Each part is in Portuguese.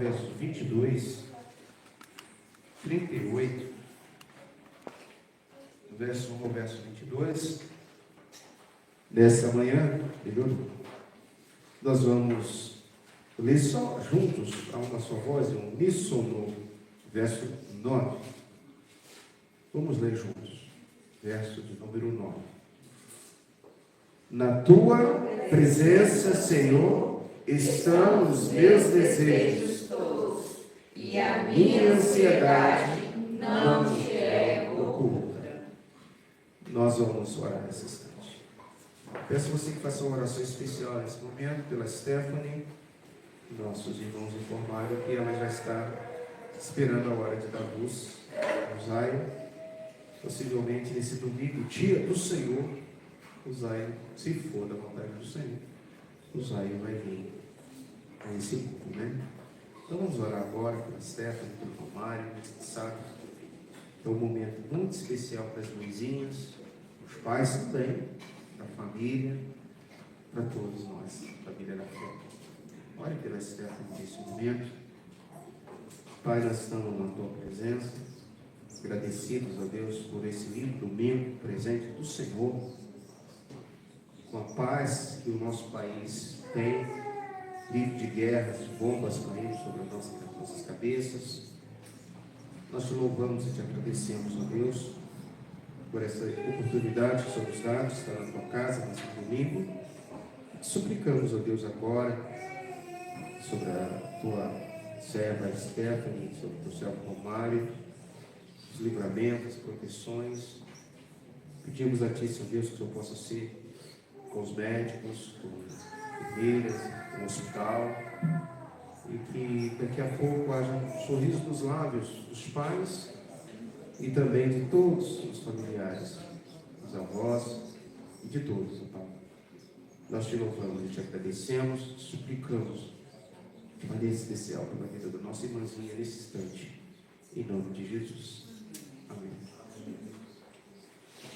versos 22, 38, do verso 1 ao verso 22. Nessa manhã, nós vamos ler só juntos, a uma só voz, um uníssono, verso 9. Vamos ler juntos, verso de número 9. Na tua presença, Senhor, estão os meus desejos todos, e a minha ansiedade não te é oculta. Nós vamos orar nesse instante. Peço a você que faça uma oração especial nesse momento pela Stephanie. Nossos irmãos informaram que ela já está esperando a hora de dar luz ao Zion. Possivelmente nesse domingo, dia do Senhor, o Zion, se for da vontade do Senhor, o Zion vai vir a esse mundo, né? Então vamos orar agora pela Stephanie, pelo Romário, sabe? É um momento muito especial para as mãezinhas, os pais também, da família, para todos nós, família da fé. Ore pela Stephanie nesse momento. Pai, nós estamos na tua presença, agradecidos a Deus por esse lindo domingo, presente do Senhor, com a paz que o nosso país tem, livre de guerras, de bombas caindo sobre as nossas cabeças. Nós te louvamos e te agradecemos, ó Deus, por essa oportunidade que só nos dá de estar na tua casa nesse domingo. Suplicamos, ó Deus, agora, sobre a tua serva Stephanie, sobre o teu servo Romário, os livramentos, as proteções. Pedimos a ti, Senhor Deus, que o Senhor possa ser com os médicos, com as enfermeiras, com o hospital, e que daqui a pouco haja um sorriso nos lábios dos pais e também de todos os familiares, dos avós e de todos, Pai. Nós te louvamos e te agradecemos, te suplicamos de maneira especial pela vida da nossa irmãzinha nesse instante, em nome de Jesus. Amém.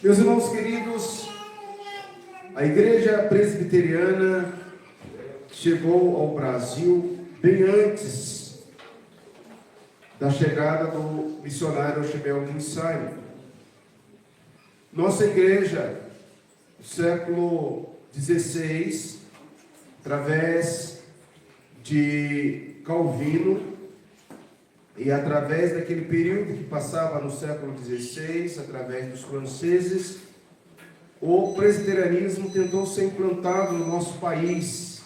Meus irmãos queridos, a Igreja Presbiteriana chegou ao Brasil bem antes da chegada do missionário Archibald Lindsay. Nossa igreja, no século XVI, através de Calvino e através daquele período que passava no século XVI, através dos franceses, o presbiterianismo tentou ser implantado no nosso país,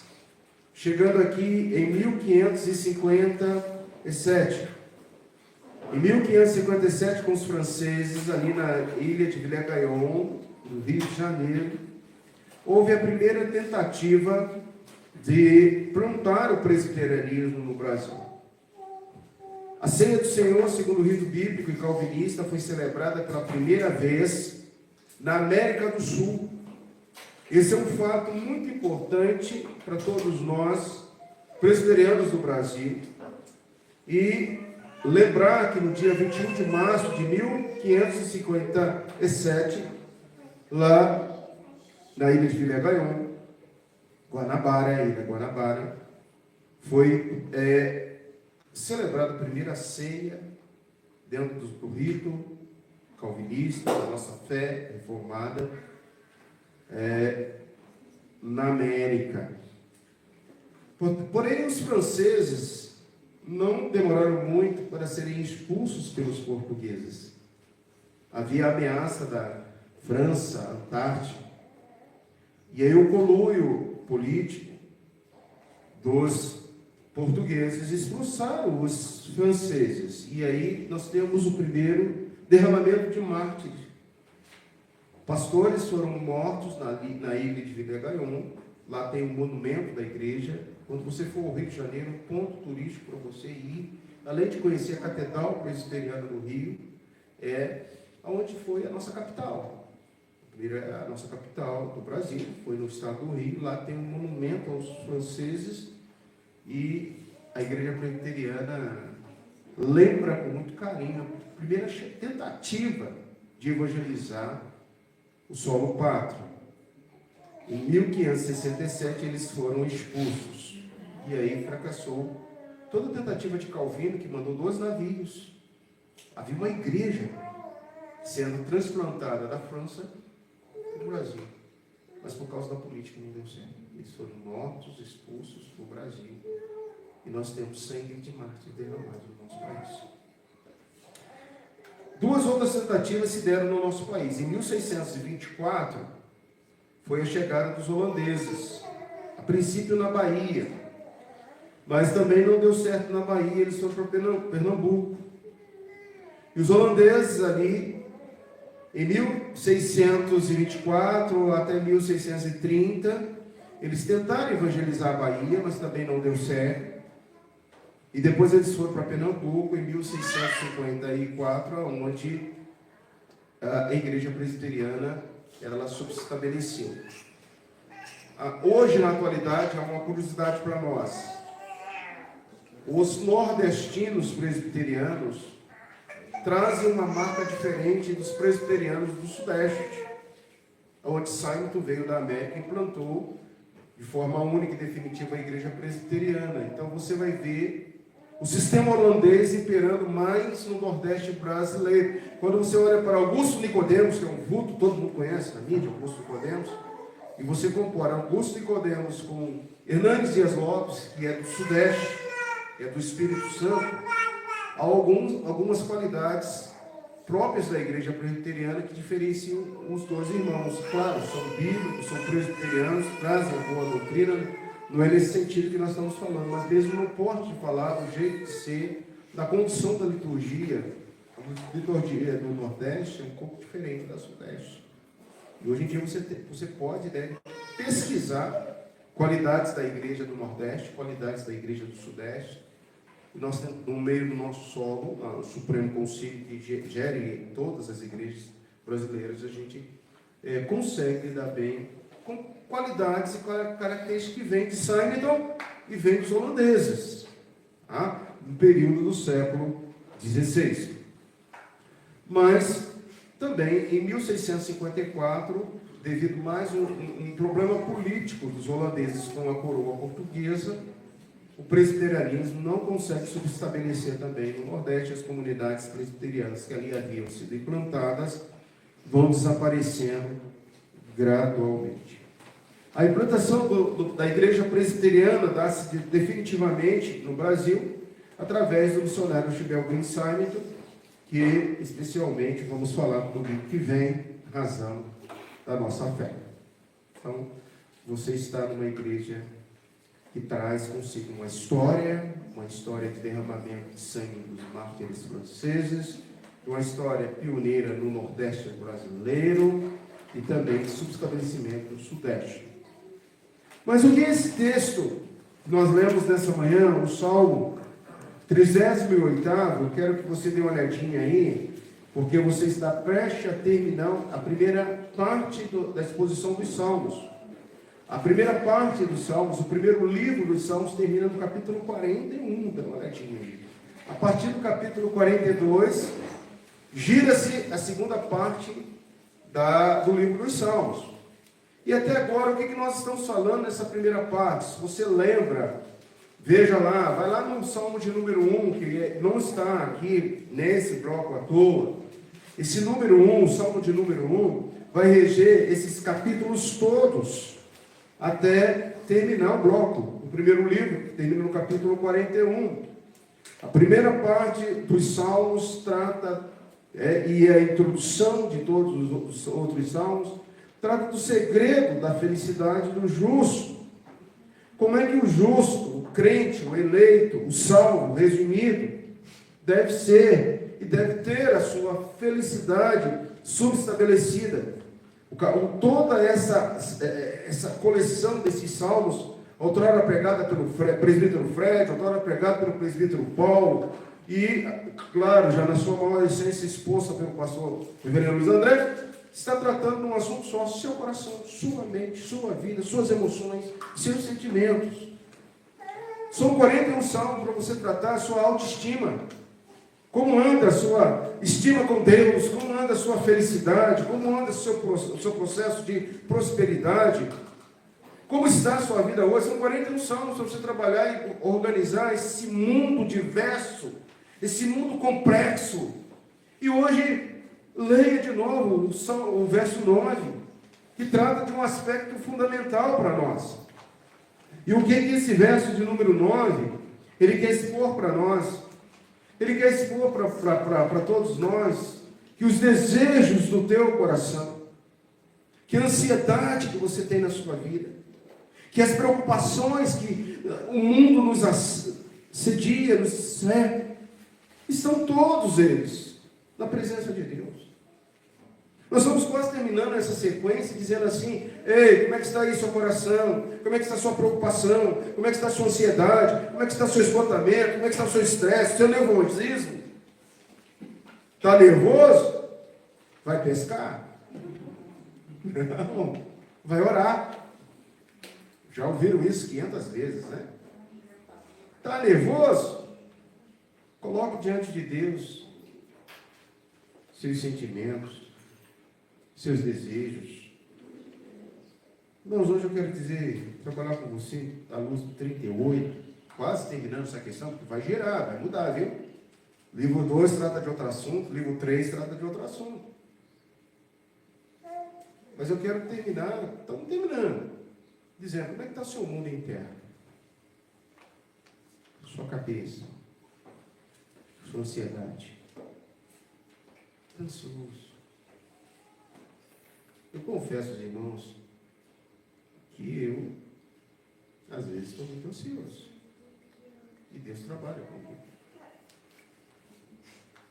chegando aqui em 1557. Em 1557, com os franceses, ali na ilha de Villers-Gaillon, no Rio de Janeiro, houve a primeira tentativa de plantar o presbiterianismo no Brasil. A ceia do Senhor, segundo o rito bíblico e calvinista, foi celebrada pela primeira vez na América do Sul. Esse é um fato muito importante para todos nós, presbiterianos do Brasil. E lembrar que no dia 21 de março de 1557, lá na ilha de Villers-Gaillon, ilha Guanabara, foi celebrada a primeira ceia dentro do rito calvinista, da nossa fé reformada, na América. Porém, os franceses não demoraram muito para serem expulsos pelos portugueses. Havia a ameaça da França, Antártica, e aí o conluio político dos portugueses expulsaram os franceses. E aí nós temos o primeiro derramamento de mártires. Pastores foram mortos na ilha de Villers-Gaillon. Lá tem um monumento da igreja. Quando você for ao Rio de Janeiro, um ponto turístico para você ir, além de conhecer a Catedral Presbiteriana do Rio, onde foi a nossa capital. A nossa capital do Brasil foi no estado do Rio. Lá tem um monumento aos franceses e a igreja presbiteriana lembra com muito carinho a primeira tentativa de evangelizar o solo pátrio. Em 1567 eles foram expulsos e aí fracassou toda a tentativa de Calvino, que mandou 12 navios, havia uma igreja sendo transplantada da França para o Brasil. Mas por causa da política não deu certo. Eles foram mortos, expulsos do Brasil. E nós temos sangue de mártires derramados no nosso país. Duas outras tentativas se deram no nosso país. Em 1624, foi a chegada dos holandeses. A princípio na Bahia. Mas também não deu certo na Bahia, eles foram para Pernambuco. E os holandeses ali, em 1624 até 1630, eles tentaram evangelizar a Bahia, mas também não deu certo. E depois eles foram para Pernambuco, em 1654, onde a igreja presbiteriana ela subestabeleceu. Hoje, na atualidade, há uma curiosidade para nós. Os nordestinos presbiterianos trazem uma marca diferente dos presbiterianos do Sudeste, onde Simon veio da América e implantou de forma única e definitiva a igreja presbiteriana. Então você vai ver o sistema holandês imperando mais no Nordeste brasileiro. Quando você olha para Augusto Nicodemos, que é um vulto, todo mundo conhece na mídia, Augusto Nicodemos, e você compara Augusto Nicodemos com Hernandes Dias Lopes, que é do Sudeste, que é do Espírito Santo, há algumas qualidades próprias da igreja presbiteriana que diferenciam os dois irmãos. Claro, são bíblicos, são presbiterianos, trazem a boa doutrina. Não é nesse sentido que nós estamos falando, mas mesmo no porte de falar, do jeito de ser, da condição da liturgia, a liturgia do Nordeste é um pouco diferente da Sudeste. E hoje em dia você pode e deve pesquisar qualidades da igreja do Nordeste, qualidades da igreja do Sudeste. E nós temos, no meio do nosso solo, o Supremo Concílio, que gere todas as igrejas brasileiras, a gente consegue lidar bem com qualidades e características que vêm de Simon e vêm dos holandeses, no período do século XVI. Mas, também, em 1654, devido mais um problema político dos holandeses com a coroa portuguesa, o presbiterianismo não consegue subestabelecer também no Nordeste. As comunidades presbiterianas que ali haviam sido implantadas vão desaparecendo gradualmente. A implantação da igreja presbiteriana dá-se definitivamente no Brasil através do missionário Chibel Green Simon, que especialmente vamos falar no domingo que vem, razão da nossa fé. Então, você está numa igreja que traz consigo uma história de derramamento de sangue dos mártires franceses, uma história pioneira no Nordeste brasileiro e também de subestabelecimento do Sudeste. Mas o que é esse texto que nós lemos nessa manhã, o Salmo 38º, eu quero que você dê uma olhadinha aí, porque você está prestes a terminar a primeira parte da exposição dos Salmos. A primeira parte dos Salmos, o primeiro livro dos Salmos, termina no capítulo 41, dá uma olhadinha aí. A partir do capítulo 42, gira-se a segunda parte do livro dos Salmos. E até agora, o que nós estamos falando nessa primeira parte? Se você lembra, veja lá, vai lá no Salmo de número 1, que não está aqui nesse bloco à toa. Esse número 1, o Salmo de número 1, vai reger esses capítulos todos, até terminar o bloco. O primeiro livro, que termina no capítulo 41. A primeira parte dos Salmos trata, e a introdução de todos os outros Salmos, trata do segredo da felicidade do justo. Como é que o justo, o crente, o eleito, o salvo, resumido, deve ser e deve ter a sua felicidade subestabelecida. Toda essa coleção desses salmos, outrora pregada pelo presbítero Fred, outrora pregada pelo presbítero Paulo, e, claro, já na sua maior essência exposta pelo pastor reverendo Luiz André, está tratando de um assunto só: seu coração, sua mente, sua vida, suas emoções, seus sentimentos. São 41 salmos para você tratar a sua autoestima. Como anda a sua estima com Deus, como anda a sua felicidade, como anda o seu processo de prosperidade, Como está a sua vida hoje? São 41 salmos para você trabalhar e organizar esse mundo diverso, esse mundo complexo. E hoje, leia de novo o verso 9, que trata de um aspecto fundamental para nós. E o que esse verso de número 9, ele quer expor para nós? Ele quer expor para todos nós que os desejos do teu coração, que a ansiedade que você tem na sua vida, que as preocupações que o mundo nos assedia, nos cerca, estão todos eles na presença de Deus. Nós estamos quase terminando essa sequência dizendo assim: ei, como é que está aí seu coração? Como é que está a sua preocupação? Como é que está a sua ansiedade? Como é que está o seu esgotamento? Como é que está o seu estresse? O seu nervosismo? Está nervoso? Vai pescar? Não, vai orar. Já ouviram isso 500 vezes, né? Está nervoso? Coloque diante de Deus seus sentimentos, seus desejos. Irmãos, hoje eu quero trabalhar com você à luz do 38, quase terminando essa questão, porque vai girar, vai mudar, viu? Livro 2 trata de outro assunto, livro 3 trata de outro assunto. Mas eu quero terminar, estamos terminando, dizendo: como é que está o seu mundo interno? Sua cabeça, sua ansiedade. Está ansioso. Eu confesso aos irmãos que eu, às vezes, estou muito ansioso. E Deus trabalha comigo.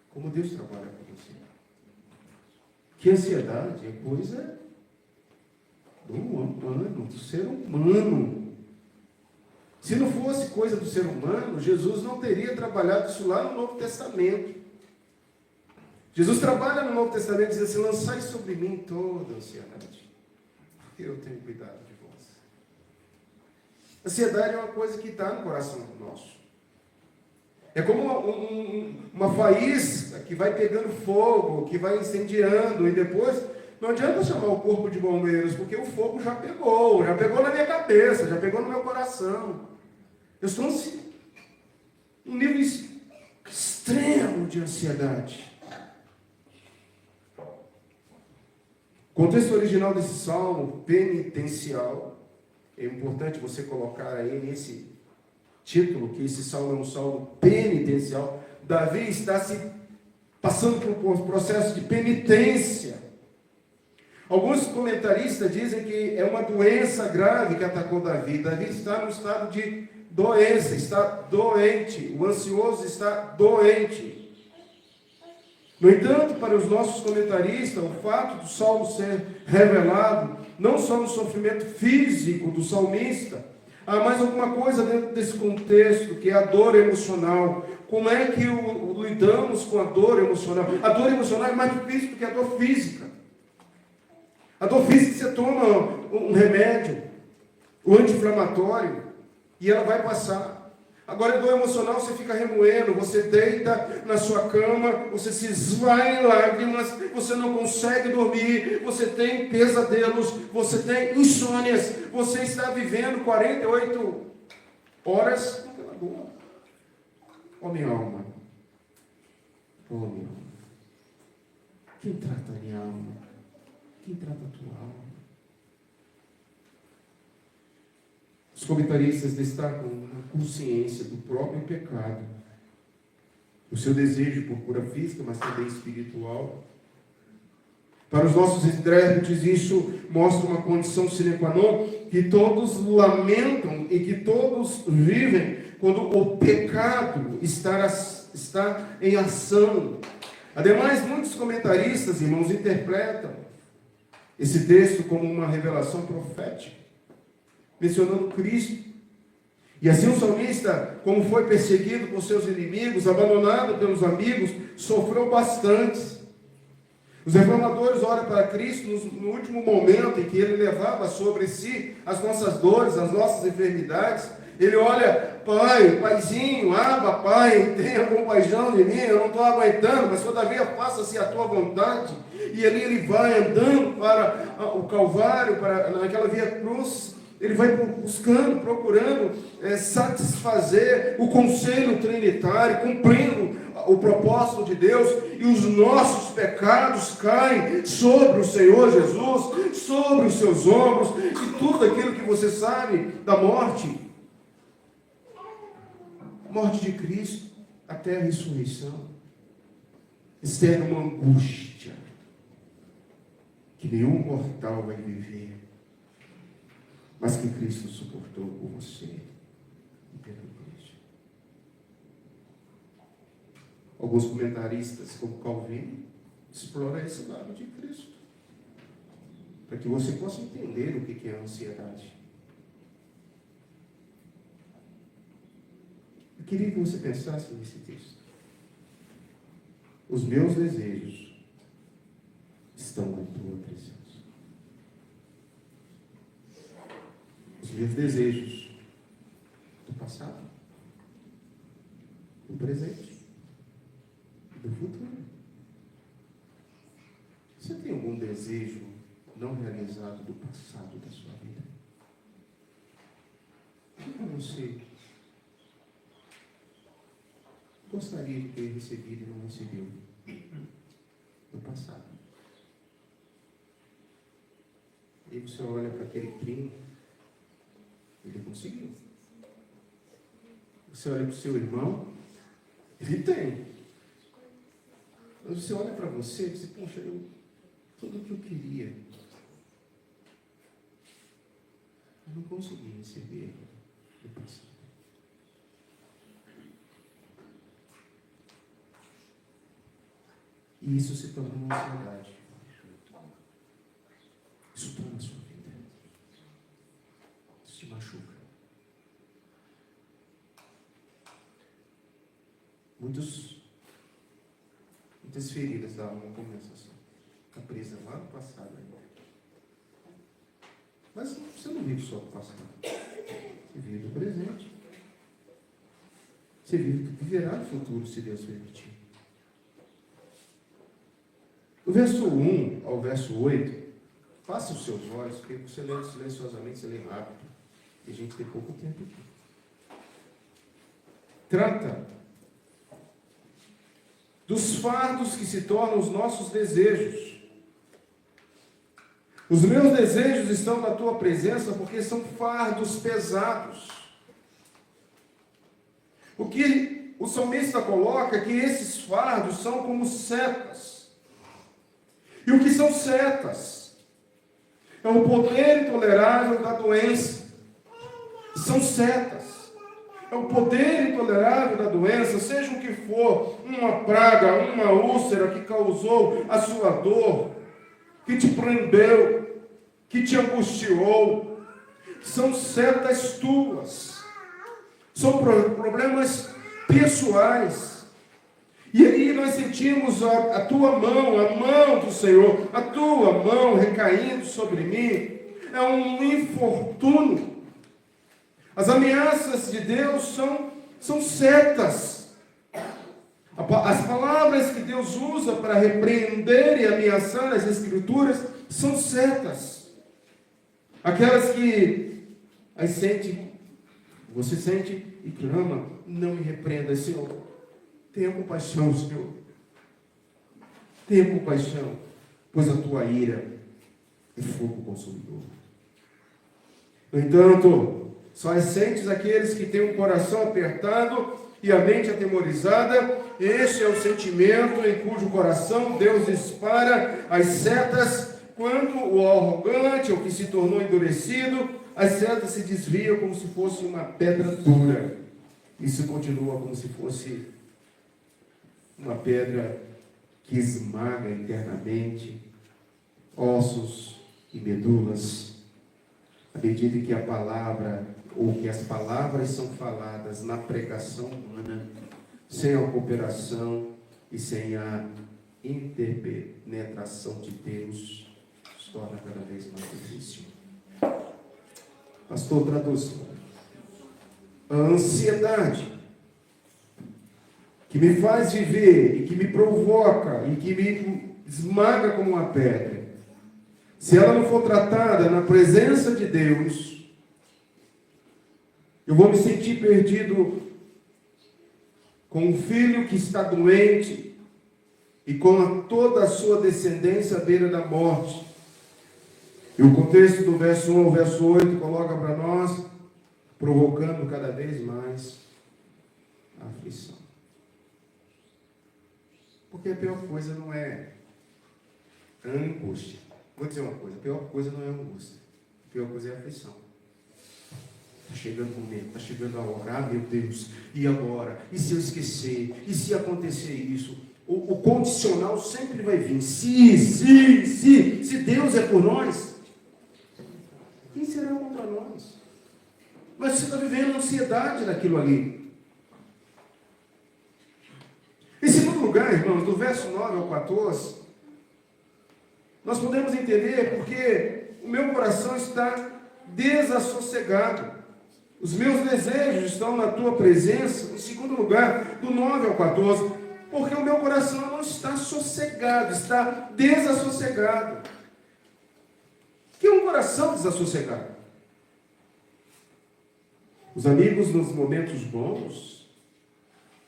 Como Deus trabalha com você. Que ansiedade é coisa do humano, do ser humano. Se não fosse coisa do ser humano, Jesus não teria trabalhado isso lá no Novo Testamento. Jesus trabalha no Novo Testamento dizendo assim: lançai sobre mim toda a ansiedade, porque eu tenho cuidado de vós. Ansiedade é uma coisa que está no coração nosso. É como uma faísca que vai pegando fogo, que vai incendiando, e depois não adianta chamar o corpo de bombeiros, porque o fogo já pegou na minha cabeça, já pegou no meu coração. Eu estou num nível extremo de ansiedade. O contexto original desse salmo penitencial, é importante você colocar aí nesse título, que esse salmo é um salmo penitencial. Davi está se passando por um processo de penitência. Alguns comentaristas dizem que é uma doença grave que atacou Davi. Davi está no estado de doença, está doente. O ansioso está doente. No entanto, para os nossos comentaristas, o fato do salmo ser revelado não só no sofrimento físico do salmista, há mais alguma coisa dentro desse contexto, que é a dor emocional. Como é que lidamos com a dor emocional? A dor emocional é mais difícil do que a dor física. A dor física, você toma um remédio, o anti-inflamatório, e ela vai passar. Agora, a dor emocional, você fica remoendo, você deita na sua cama, você se esvai em lágrimas, você não consegue dormir, você tem pesadelos, você tem insônias, você está vivendo 48 horas naquela dor. Ó minha alma, quem trata a minha alma? Quem trata a tua alma? Os comentaristas destacam a consciência do próprio pecado, o seu desejo por cura física, mas também espiritual. Para os nossos intérpretes, isso mostra uma condição sine qua non que todos lamentam e que todos vivem quando o pecado está em ação. Ademais, muitos comentaristas, irmãos, interpretam esse texto como uma revelação profética, mencionando Cristo. E assim o salmista, como foi perseguido por seus inimigos, abandonado pelos amigos, sofreu bastante. Os reformadores olham para Cristo no último momento em que ele levava sobre si as nossas dores, as nossas enfermidades. Ele olha: Pai, Paizinho, Abba, Pai, tenha compaixão de mim, eu não estou aguentando, mas todavia faça-se a tua vontade. E ali ele vai andando para o Calvário, para naquela via cruz, Ele vai buscando, procurando satisfazer o conselho trinitário, cumprindo o propósito de Deus, e os nossos pecados caem sobre o Senhor Jesus, sobre os seus ombros, e tudo aquilo que você sabe da morte de Cristo, até a ressurreição. Isso era uma angústia que nenhum mortal vai viver, mas que Cristo suportou por você e pela igreja. Alguns comentaristas, como Calvino, exploram esse lado de Cristo, para que você possa entender o que é a ansiedade. Eu queria que você pensasse nesse texto. Os meus desejos estão na tua presença. Os meus desejos do passado, do presente, do futuro. Você tem algum desejo não realizado do passado da sua vida? O que você gostaria de ter recebido e não recebeu no passado? E você olha para aquele primo, ele conseguiu. Você olha para o seu irmão, ele tem. Mas você olha para você e diz, poxa, tudo o que eu queria, eu não consegui receber no passado. E isso se torna uma ansiedade. Isso toma a sua vida. Isso te machuca. Muitas feridas da alma começam assim. Está presa lá no passado ainda. Mas você não vive só do passado. Você vive do presente. Você viverá no futuro, se Deus permitir. Do verso 1 ao verso 8, faça os seus olhos, porque você lê silenciosamente, você lê rápido. E a gente tem pouco tempo aqui. Trata dos fardos que se tornam os nossos desejos. Os meus desejos estão na tua presença porque são fardos pesados. O que o salmista coloca é que esses fardos são como setas. E o que são setas? É o poder intolerável da doença. São setas. É o poder intolerável da doença, seja o que for, uma praga, uma úlcera que causou a sua dor, que te prendeu, que te angustiou. São setas tuas. São problemas pessoais. E aí nós sentimos a tua mão, a mão do Senhor, a tua mão recaindo sobre mim. É um infortúnio. As ameaças de Deus são setas. As palavras que Deus usa para repreender e ameaçar as Escrituras são setas. Aquelas que você sente e clama, não me repreenda, Senhor. Tenha compaixão, Senhor. Tenha compaixão, pois a tua ira é fogo consumidor. No entanto, só recentes aqueles que têm um coração apertado e a mente atemorizada. Este é o sentimento em cujo coração Deus dispara as setas, quando o arrogante, ou que se tornou endurecido, as setas se desviam como se fosse uma pedra dura. Isso continua como se fosse uma pedra que esmaga internamente ossos e medulas, à medida que a palavra, ou que as palavras são faladas na pregação humana, sem a cooperação e sem a interpenetração de Deus, se torna cada vez mais difícil. Pastor, traduz. A ansiedade que me faz viver e que me provoca e que me esmaga como uma pedra, se ela não for tratada na presença de Deus, Eu vou me sentir perdido com um filho que está doente e com toda a sua descendência à beira da morte. E o contexto do verso 1 ao verso 8 coloca para nós, provocando cada vez mais a aflição. Porque a pior coisa não é a angústia. Vou dizer uma coisa, a pior coisa não é a angústia. A pior coisa é a aflição. Está chegando o momento, está chegando a hora. Ah, meu Deus, e agora? E se eu esquecer? E se acontecer isso? O condicional sempre vai vir. Se Deus é por nós, quem será contra nós? Mas você está vivendo ansiedade naquilo ali. Em segundo lugar, irmãos, do verso 9 ao 14, nós podemos entender porque o meu coração está desassossegado. Os meus desejos estão na tua presença. Em segundo lugar, do 9 ao 14, porque o meu coração não está sossegado, está desassossegado. O que é um coração desassossegado? Os amigos nos momentos bons,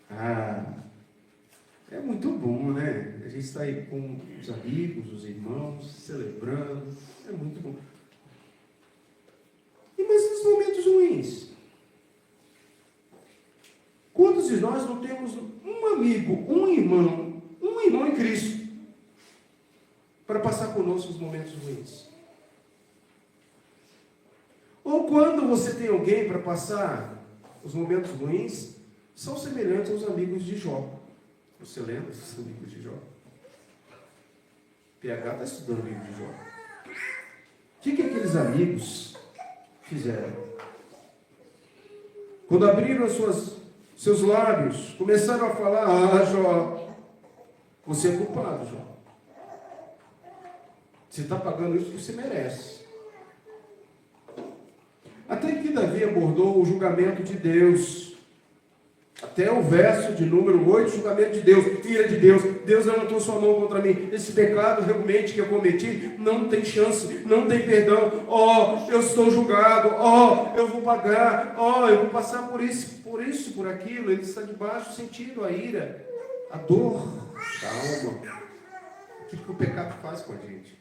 é muito bom, né? A gente está aí com os amigos, os irmãos, celebrando, é muito bom. Mas nos momentos ruins? Quantos de nós não temos um amigo, um irmão em Cristo, para passar conosco os momentos ruins? Ou quando você tem alguém para passar os momentos ruins, são semelhantes aos amigos de Jó. Você lembra dos amigos de Jó? PH está estudando o livro de Jó. O que aqueles amigos fizeram? Quando abriram seus lábios, começaram a falar: Jó, você é culpado, Jó. Você está pagando isso que você merece. Até que Davi abordou o julgamento de Deus. Até o verso de número 8, julgamento de Deus, ira de Deus. Deus levantou sua mão contra mim. Esse pecado realmente que eu cometi não tem chance, não tem perdão. Eu estou julgado. Eu vou pagar. Eu vou passar por isso, por aquilo. Ele está debaixo, sentindo a ira, a dor da alma. O que o pecado faz com a gente?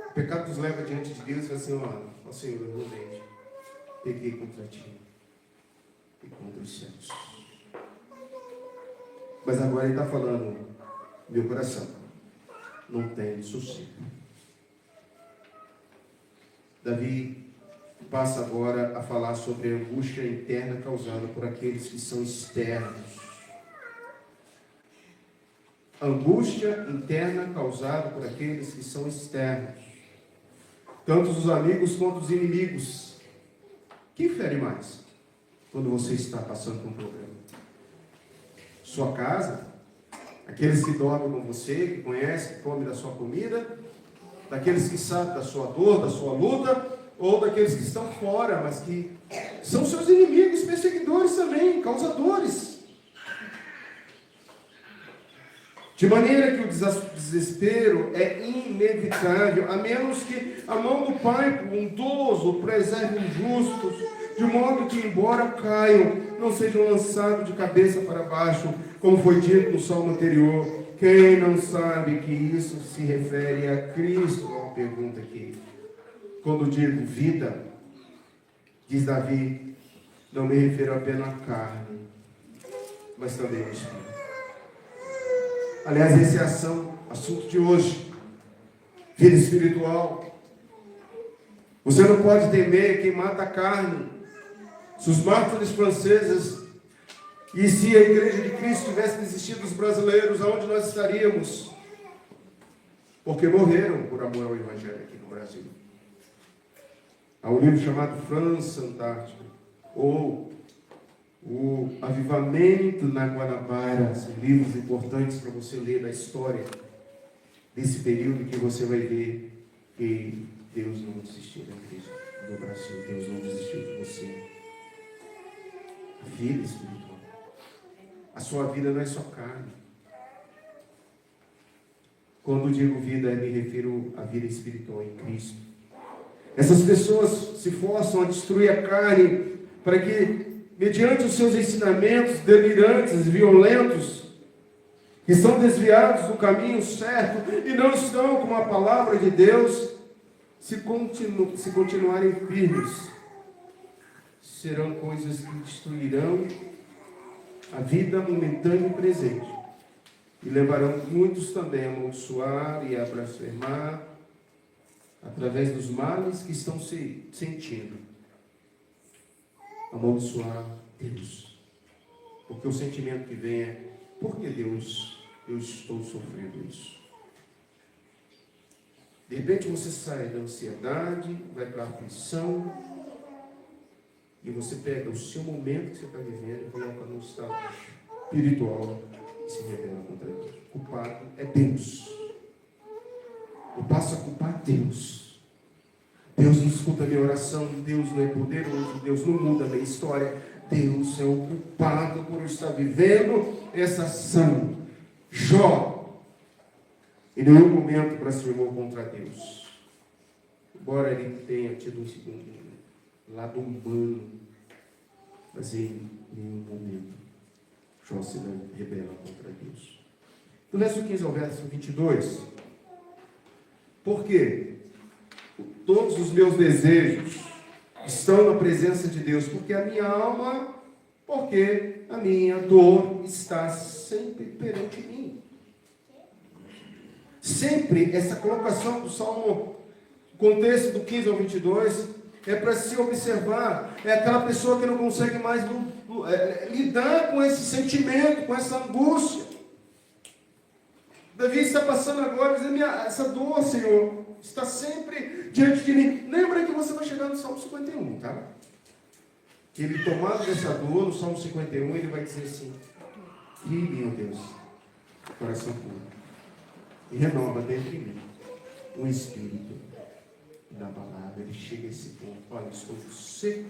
O pecado nos leva diante de Deus e fala assim: Senhor, eu realmente peguei contra ti e contra os céus. Mas agora ele está falando: meu coração não tem sossego. Davi passa agora a falar sobre a angústia interna causada por aqueles que são externos. Angústia interna causada por aqueles que são externos. Tanto os amigos quanto os inimigos. Quem fere mais quando você está passando por um problema? Sua casa? Aqueles que dormem com você, que conhecem, que comem da sua comida? Daqueles que sabem da sua dor, da sua luta? Ou daqueles que estão fora, mas que são seus inimigos, perseguidores também, causadores? De maneira que o desespero é inevitável, a menos que a mão do Pai bondoso preserve os justos, de modo que, embora caiam, não sejam lançados de cabeça para baixo, como foi dito no salmo anterior. Quem não sabe que isso se refere a Cristo? Uma pergunta aqui. Quando digo vida, diz Davi, não me refiro apenas à carne, mas também ao Espírito. Aliás, esse é assunto de hoje. Vida espiritual. Você não pode temer quem mata a carne. Se os mártires franceses e se a Igreja de Cristo tivesse desistido dos brasileiros, aonde nós estaríamos? Porque morreram por amor ao Evangelho aqui no Brasil. Há um livro chamado França Antártica, ou o Avivamento na Guanabara. São livros importantes para você ler da história desse período, que você vai ver que Deus não desistiu da Cristo do Brasil. Deus não desistiu de você. A vida espiritual. A sua vida não é só carne. Quando digo vida, me refiro à vida espiritual em Cristo. Essas pessoas se forçam a destruir a carne para que, mediante os seus ensinamentos delirantes e violentos, que estão desviados do caminho certo e não estão com a palavra de Deus, se continuarem firmes, serão coisas que destruirão a vida momentânea e presente, e levarão muitos também a amaldiçoar e a blasfemar através dos males que estão se sentindo. Amaldiçoar Deus, porque o sentimento que vem é: por que Deus, eu estou sofrendo isso? De repente você sai da ansiedade, vai para a aflição, e você pega o seu momento que você está vivendo e coloca no estado espiritual e se rebela contra Deus. O culpado é Deus. Eu passo a culpar Deus. Deus não escuta a minha oração, Deus não é poderoso, Deus não muda a minha história. Deus é o culpado por eu estar vivendo essa ação. Jó, em nenhum momento blasfemou contra Deus. Embora ele tenha tido um lado humano, mas em nenhum momento Jó se rebela contra Deus. Do verso 15 ao verso 22, por quê? Todos os meus desejos estão na presença de Deus, porque a minha alma, porque a minha dor está sempre perante mim. Sempre essa colocação do Salmo, o contexto do 15 ao 22, é para se observar. É aquela pessoa que não consegue mais lidar com esse sentimento, com essa angústia. Davi está passando agora, dizendo: essa dor, Senhor, está sempre diante de mim. Lembra que você vai chegar no Salmo 51, tá? Que ele, tomado dessa dor, no Salmo 51, ele vai dizer assim: meu Deus, coração puro, e renova dentro de mim um espírito da palavra. Ele chega a esse ponto: olha, estou seco,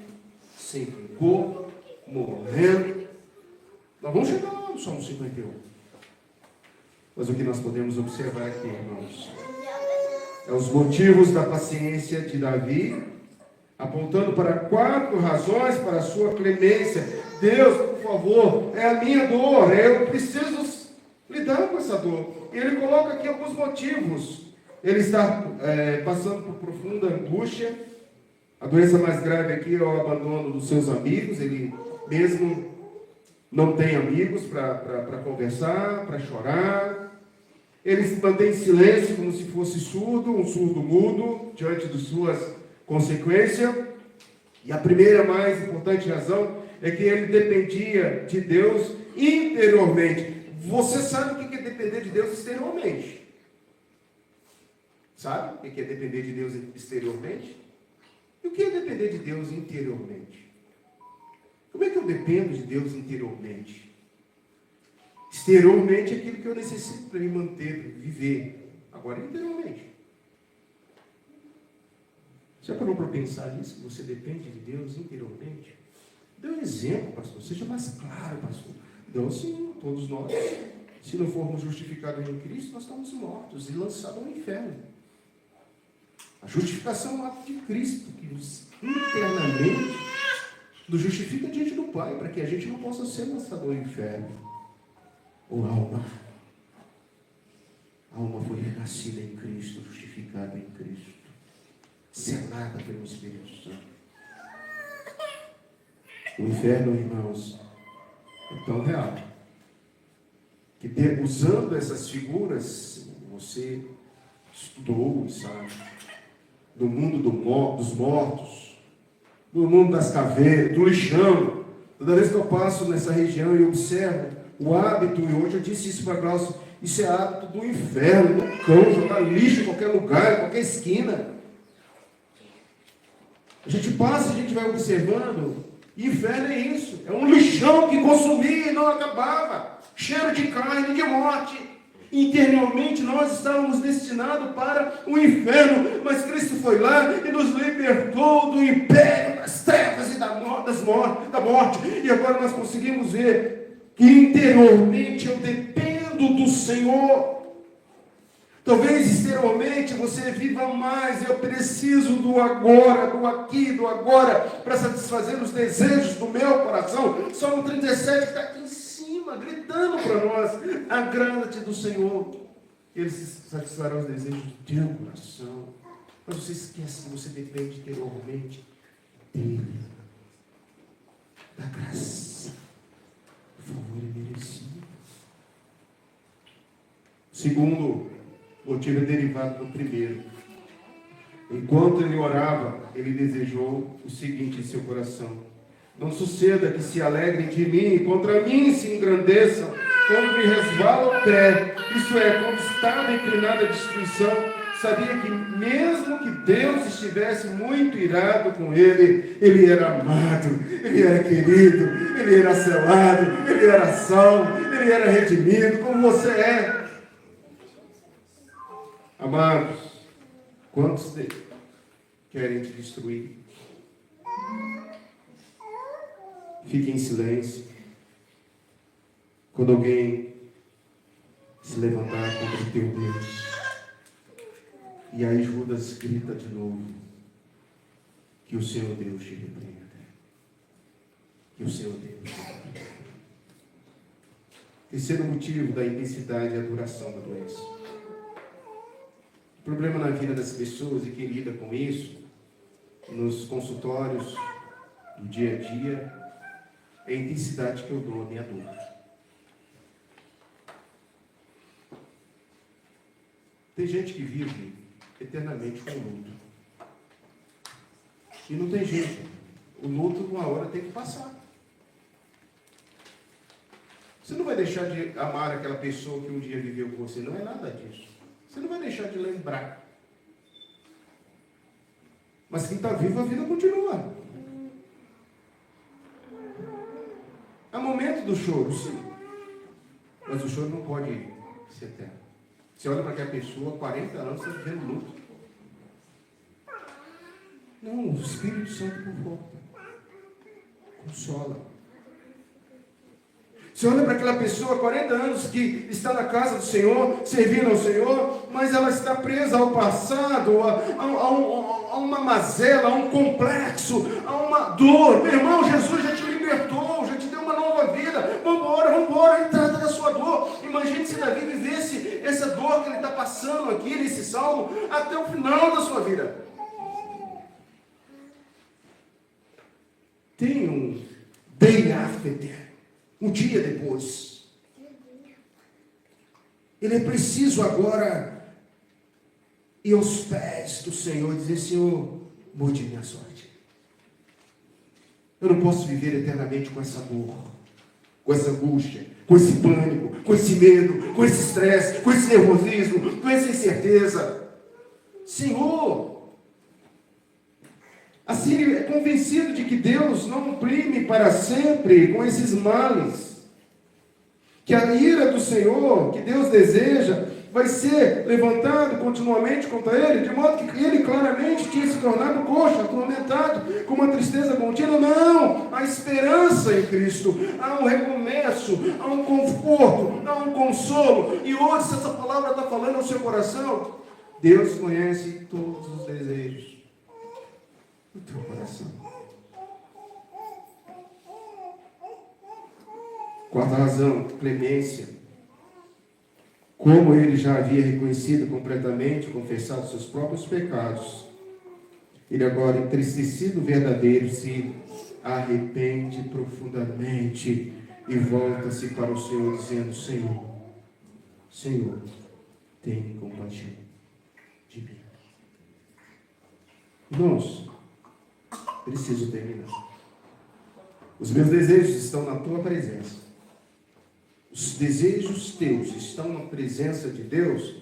sem vigor, morrendo. Nós vamos chegar lá no Salmo 51. Mas o que nós podemos observar aqui, irmãos, é os motivos da paciência de Davi, apontando para 4 razões para a sua clemência. Deus, por favor, é a minha dor, eu preciso lidar com essa dor. E ele coloca aqui alguns motivos. Ele está passando por profunda angústia. A doença mais grave aqui é o abandono dos seus amigos. Ele mesmo não tem amigos para conversar, para chorar. Ele se mantém em silêncio como se fosse surdo, um surdo mudo, diante de suas consequências. E a primeira, mais importante razão, é que ele dependia de Deus interiormente. Você sabe o que é depender de Deus exteriormente? Sabe o que é depender de Deus exteriormente? E o que é depender de Deus interiormente? Como é que eu dependo de Deus interiormente? Exteriormente é aquilo que eu necessito para me manter, para viver. Agora, interiormente. Já parou para pensar nisso? Que você depende de Deus interiormente? Dê um exemplo, pastor. Seja mais claro, pastor. Então, sim, todos nós, se não formos justificados em Cristo, nós estamos mortos e lançados ao inferno. A justificação é um ato de Cristo, que nos internamente nos justifica diante do Pai, para que a gente não possa ser lançado ao inferno. Ou alma. A alma foi renascida em Cristo, justificada em Cristo, selada pelo Espírito Santo. O inferno, irmãos, é tão real que, usando essas figuras, você estudou e sabe, do mundo dos mortos, do mundo das caveiras, do lixão. Toda vez que eu passo nessa região e observo o hábito, e hoje eu disse isso para Glaucio, isso é hábito do inferno, do cão, jogar lixo em qualquer lugar, em qualquer esquina. A gente passa, a gente vai observando, e inferno é isso, é um lixão que consumia e não acabava, cheiro de carne, de morte. Interiormente nós estávamos destinados para o inferno, mas Cristo foi lá e nos libertou do império das trevas e da morte. E agora nós conseguimos ver que interiormente eu dependo do Senhor. Talvez exteriormente você viva mais. Eu preciso do agora, do aqui, do agora, para satisfazer os desejos do meu coração. Salmo 37 está aqui em cima, gritando para nós: agrada-te do Senhor, Ele satisfará os desejos do teu coração. Mas você esquece que você depende interiormente dele, da graça, do favor imerecido. Segundo motivo é derivado do primeiro. Enquanto ele orava, ele desejou o seguinte em seu coração: não suceda que se alegrem de mim e contra mim se engrandeçam, quando me resvala o pé, isto é, quando estava inclinado à destruição. Sabia que mesmo que Deus estivesse muito irado com ele, ele era amado, ele era querido, ele era selado, ele era salvo, ele era redimido, como você é. Amados, quantos querem te destruir? Fique em silêncio quando alguém se levantar contra o teu Deus. E aí Judas grita de novo: que o Senhor Deus te repreenda. Que o Senhor Deus te repreenda. Terceiro motivo da intensidade e a duração da doença. O problema na vida das pessoas, e quem lida com isso, nos consultórios, no dia a dia, é a intensidade que eu dou à minha dor. Tem gente que vive eternamente com o luto. E não tem jeito. O luto, uma hora, tem que passar. Você não vai deixar de amar aquela pessoa que um dia viveu com você. Não é nada disso. Você não vai deixar de lembrar. Mas quem está vivo, a vida continua. Há momento do choro, sim. Mas o choro não pode ser eterno. Você olha para aquela pessoa, 40 anos, está vivendo luto. Não, o Espírito Santo conforta. Consola. Você olha para aquela pessoa, 40 anos, que está na casa do Senhor, servindo ao Senhor, mas ela está presa ao passado, a uma mazela, a um complexo, a uma dor. Meu irmão, Jesus já te libertou, já te deu uma nova vida. Vambora, trata da sua dor. Imagine se Davi vivesse essa dor que ele está passando aqui nesse salmo até o final da sua vida. Tem um day after, um dia depois. Ele é preciso agora ir aos pés do Senhor e dizer: Senhor, mude minha sorte. Eu não posso viver eternamente com essa dor, com essa angústia, com esse pânico, com esse medo, com esse estresse, com esse nervosismo, com essa incerteza. Senhor, assim ele é convencido de que Deus não oprime para sempre com esses males, que a ira do Senhor, que Deus deseja, vai ser levantado continuamente contra ele, de modo que ele claramente tinha se tornado coxo, atormentado, com uma tristeza contínua. Não, há esperança em Cristo, há um recomeço, há um conforto, há um consolo. E hoje, se essa palavra está falando ao seu coração, Deus conhece todos os desejos do teu coração. Quarta razão, clemência. Como ele já havia reconhecido completamente, confessado seus próprios pecados, ele agora, entristecido verdadeiro, se arrepende profundamente e volta-se para o Senhor, dizendo: Senhor, tenha compaixão de mim. Irmãos, preciso terminar. Os meus desejos estão na tua presença. Os desejos teus estão na presença de Deus?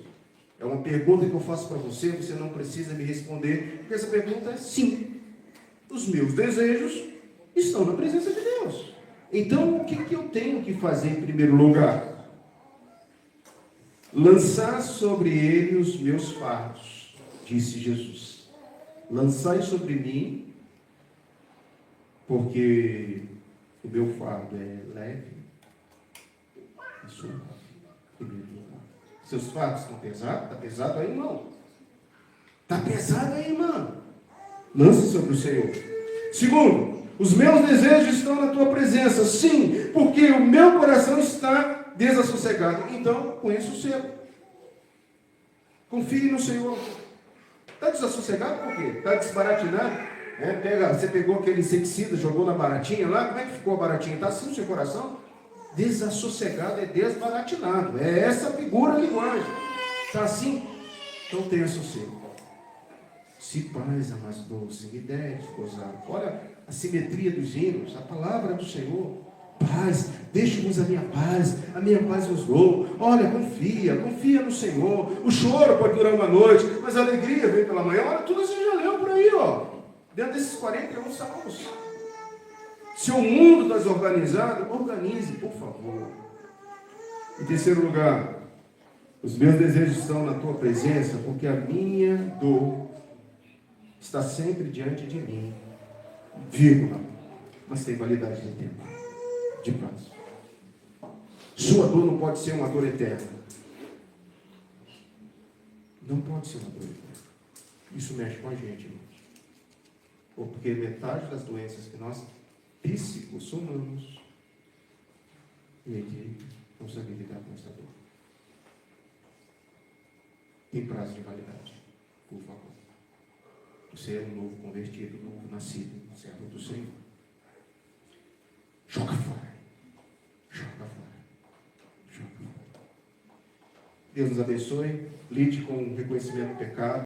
É uma pergunta que eu faço para você, você não precisa me responder, porque essa pergunta é sim. Os meus desejos estão na presença de Deus. Então, o que eu tenho que fazer em primeiro lugar? Lançar sobre ele os meus fardos, disse Jesus. Lançai sobre mim, porque o meu fardo é leve. Seus fardos estão pesados? Está pesado aí, irmão? Está pesado aí, irmão? Lance sobre o Senhor. Segundo, os meus desejos estão na tua presença. Sim, porque o meu coração está desassossegado. Então, com isso, sossego. Confie no Senhor. Está desassossegado por quê? Está desbaratinado? Você pegou aquele inseticida, jogou na baratinha lá, como é que ficou a baratinha? Está assim no seu coração? Desassossegado é desbaratinado. É essa figura a linguagem. Está assim? Então tenha sossego. Se paz a mais doce, me deste gozar. Olha a simetria dos hinos, a palavra do Senhor. Paz, deixe-nos a minha paz vos dou. Olha, confia no Senhor. O choro pode durar uma noite, mas a alegria vem pela manhã. Olha, tudo você já leu por aí, ó. Dentro desses 41 salmos. Se o mundo está desorganizado, organize, por favor. Em terceiro lugar, os meus desejos estão na tua presença, porque a minha dor está sempre diante de mim. Vírgula. Mas tem validade de tempo, de prazo. Sua dor não pode ser uma dor eterna. Não pode ser uma dor eterna. Isso mexe com a gente, irmãos. Porque metade das doenças que nós psicossomamos, e ele não sabe lidar com essa dor. Tem prazo de validade, por favor. Você é um novo convertido, um novo nascido, servo do Senhor. Joga fora. Joga fora. Joga fora. Deus nos abençoe. Lide com o reconhecimento do pecado.